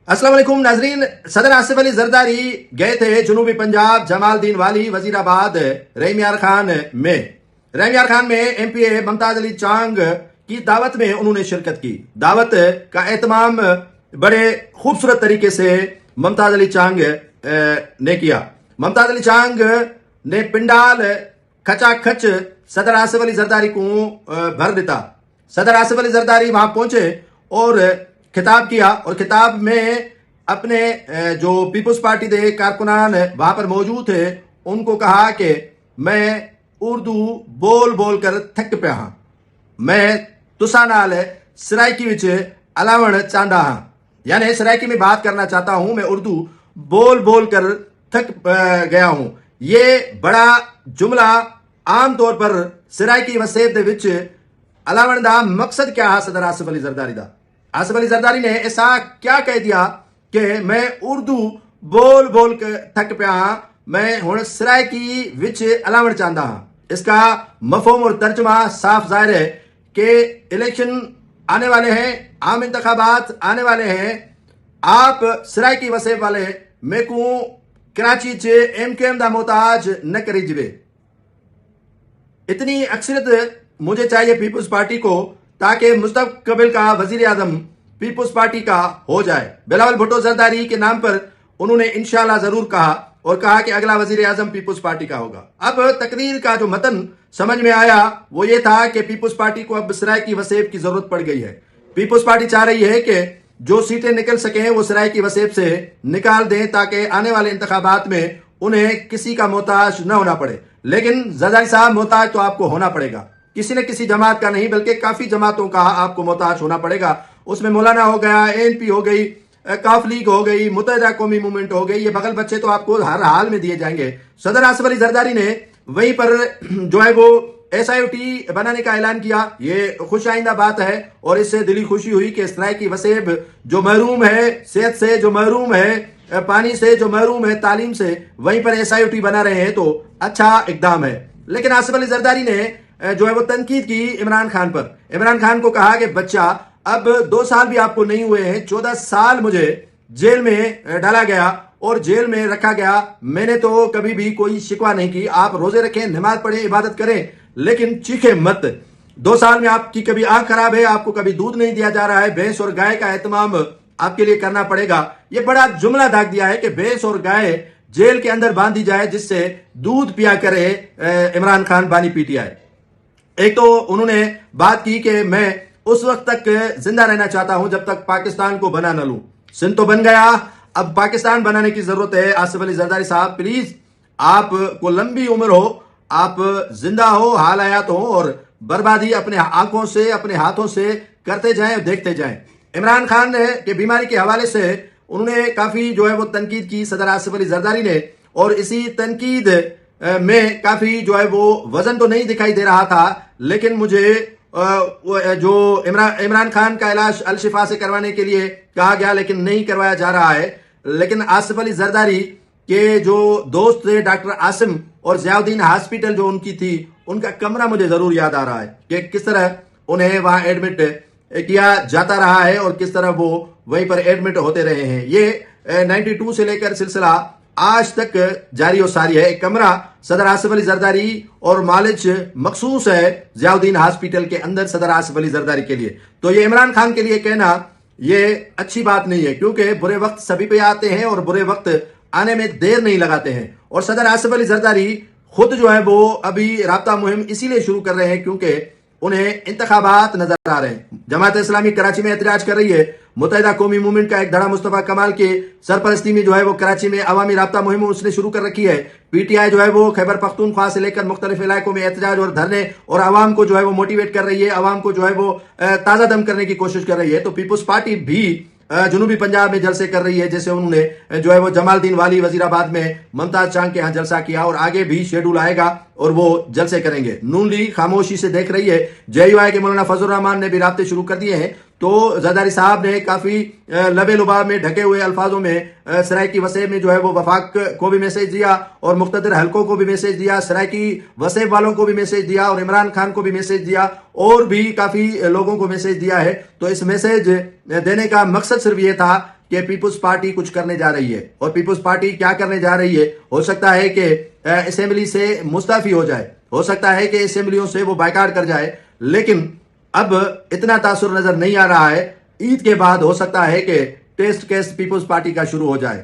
अस्सलाम वालेकुम नाजरीन। सदर आसिफ अली जरदारी गए थे जनूबी पंजाब जमालदीन वाली वजीराबाद रहीम खान में। रहीम खान में एमपीए मुमताज अली चांग की दावत में उन्होंने शिरकत की। दावत का एहतमाम बड़े खूबसूरत तरीके से मुमताज अली चांग ने किया। मुमताज अली चांग ने पिंडाल खचाखच सदर आसिफ अली जरदारी को भर दिता। सदर आसिफ अली जरदारी वहां पहुंचे और खिताब किया और खिताब में अपने जो पीपल्स पार्टी के कारकुनान वहां पर मौजूद थे उनको कहा कि मैं उर्दू बोल बोल कर थक पिया हाँ, मैं तुसा नाल सराइकी विच अलावण चाहता हाँ, यानी सराइकी में बात करना चाहता हूं, मैं उर्दू बोल बोल कर थक गया हूं। ये बड़ा जुमला आम तौर पर सराइकी वसेब दे विच अलावण दा मकसद क्या है? सदर आसिफ अली जरदारी दा आसिफ अली जरदारी ने ऐसा क्या कह दिया कि मैं उर्दू बोल बोल के थक पिया हाँ, मैं हुण सराइकी विच अलावण चाहता हाँ। इसका मफहूम और तर्जुमा साफ जाहिर है कि इलेक्शन आने वाले हैं, आम इंतखाबात आने वाले हैं। आप सराइकी वसेब वाले मेरे को कराची च एमकेएम दा मोहताज न करी जिवे। इतनी अक्सरियत मुझे चाहिए पीपल्स पार्टी को ताकि मुस्तकबिल का वजीर आजम पीपल्स पार्टी का हो जाए। बिलावल भुट्टो जरदारी के नाम पर उन्होंने इंशाल्लाह जरूर कहा और कहा कि अगला वजीर आजम पीपल्स पार्टी का होगा। अब तकरीर का जो मतन समझ में आया वो ये था कि पीपल्स पार्टी को अब सराइकी वसेब की जरूरत पड़ गई है। पीपल्स पार्टी चाह रही है कि जो सीटें निकल सकें वो सराइकी वसेब से निकाल दें ताकि आने वाले इंतखाबात में उन्हें किसी का मोहताज न होना पड़े। लेकिन जरदारी साहब, मोहताज तो आपको होना पड़ेगा, किसी न किसी जमात का नहीं बल्कि काफी जमातों का आपको मोहताज होना पड़ेगा। उसमें मौलाना हो गया, एएनपी हो गई, काफ लीग हो गई, मुत्तहिदा कौमी मूवमेंट हो गई, ये बगल बच्चे तो आपको हर हाल में दिए जाएंगे। सदर आसिफ अली जरदारी ने वहीं पर जो है वो एसआईटी बनाने का ऐलान किया। ये खुश आइंदा बात है और इससे दिली खुशी हुई कि सराइकी वसेब जो महरूम है सेहत से, जो महरूम है पानी से, जो महरूम है तालीम से, वहीं पर एसआईटी बना रहे हैं तो अच्छा इकदाम है। लेकिन आसिफ अली जरदारी ने जो है वो तनकीद की इमरान खान पर। इमरान खान को कहा कि बच्चा, अब 2 साल भी आपको नहीं हुए हैं, 14 साल मुझे जेल में डाला गया और जेल में रखा गया। मैंने तो कभी भी कोई शिकवा नहीं की। आप रोजे रखें, नमाज पढ़ें, इबादत करें, लेकिन चीखे मत। 2 साल में आपकी कभी आंख खराब है, आपको कभी दूध नहीं दिया जा रहा है, भैंस और गाय का एहतमाम आपके लिए करना पड़ेगा। ये बड़ा जुमला दाग दिया है कि भैंस और गाय जेल के अंदर बांधी जाए जिससे दूध पिया करे इमरान खान बानी पीटीआई। एक तो उन्होंने बात की कि मैं उस वक्त तक जिंदा रहना चाहता हूं जब तक पाकिस्तान को बना न लूं। सिंध तो बन गया, अब पाकिस्तान बनाने की जरूरत है। आसिफ अली जरदारी साहब, प्लीज, आपको लंबी उम्र हो, आप जिंदा हो, हाल हयात हो और बर्बादी अपने आंखों से, अपने हाथों से करते जाएं और देखते जाएं। इमरान खान के बीमारी के हवाले से उन्होंने काफी जो है वो तनकीद की सदर आसिफ अली जरदारी ने, और इसी तनकीद में काफी जो है वो वजन तो नहीं दिखाई दे रहा था, लेकिन मुझे जो इमरान खान का इलाज अल शिफा से करवाने के लिए कहा गया लेकिन नहीं करवाया जा रहा है। लेकिन आसिफ अली जरदारी के जो दोस्त थे डॉक्टर आसिम और जियाउद्दीन हॉस्पिटल जो उनकी थी, उनका कमरा मुझे जरूर याद आ रहा है कि किस तरह उन्हें वहां एडमिट किया जाता रहा है और किस तरह वो वहीं पर एडमिट होते रहे हैं। ये 92 से लेकर सिलसिला आज तक जारी और सारी है। एक कमरा सदर आसिफ अली जरदारी और मालिज मखसूस है जियाउद्दीन हॉस्पिटल के अंदर सदर आसिफ अली जरदारी के लिए। तो ये इमरान खान के लिए कहना ये अच्छी बात नहीं है, क्योंकि बुरे वक्त सभी पे आते हैं और बुरे वक्त आने में देर नहीं लगाते हैं। और सदर आसिफ अली जरदारी खुद जो है वो अभी राब्ता मुहिम इसीलिए शुरू कर रहे हैं क्योंकि उन्हें इंतखाबात नजर आ रहे हैं। जमात इस्लामी कराची में एहतजाज कर रही है। मुत्तहिदा कौमी मूवमेंट का एक धड़ा मुस्तफा कमाल के सरपरस्ती में जो है वो कराची में अवामी राब्ता मुहिम उसने शुरू कर रखी है। पीटीआई जो है वो खैबर पख्तूनख्वा से लेकर मुख्तलिफ इलाकों में एहतजाज और धरने और आवाम को जो है वो मोटिवेट कर रही है, आवाम को जो है वो ताजा दम करने की कोशिश कर रही है। तो पीपल्स पार्टी भी जनूबी पंजाब में जलसे कर रही है, जैसे उन्होंने जो है वो जमालदीन वाली वजीराबाद में मुमताज चांग के यहाँ जलसा किया और आगे भी शेड्यूल आएगा और वो जलसे करेंगे। नून लीग खामोशी से देख रही है। जेयूआई के मौलाना फजल रहमान ने भी राब्ते शुरू कर दिए हैं। तो जरदारी साहब ने काफी लबे लुबाब में ढके हुए अल्फाजों में सराइकी वसेब में जो है वो वफाक को भी मैसेज दिया और मुख्तदिर हलकों को भी मैसेज दिया, सराइकी वसेब वालों को भी मैसेज दिया और इमरान खान को भी मैसेज दिया और भी काफी लोगों को मैसेज दिया है। तो इस मैसेज देने का मकसद सिर्फ ये था کہ پیپلز پارٹی کچھ کرنے جا رہی ہے، اور پیپلز پارٹی کیا کرنے جا رہی ہے؟ ہو سکتا ہے کہ اسمبلی سے مستعفی ہو جائے، ہو سکتا ہے کہ اسمبلیوں سے وہ بائیکاٹ کر جائے، لیکن اب اتنا تاثر نظر نہیں آ رہا ہے۔ عید کے بعد ہو سکتا ہے کہ ٹیسٹ کیس پیپلز پارٹی کا شروع ہو جائے۔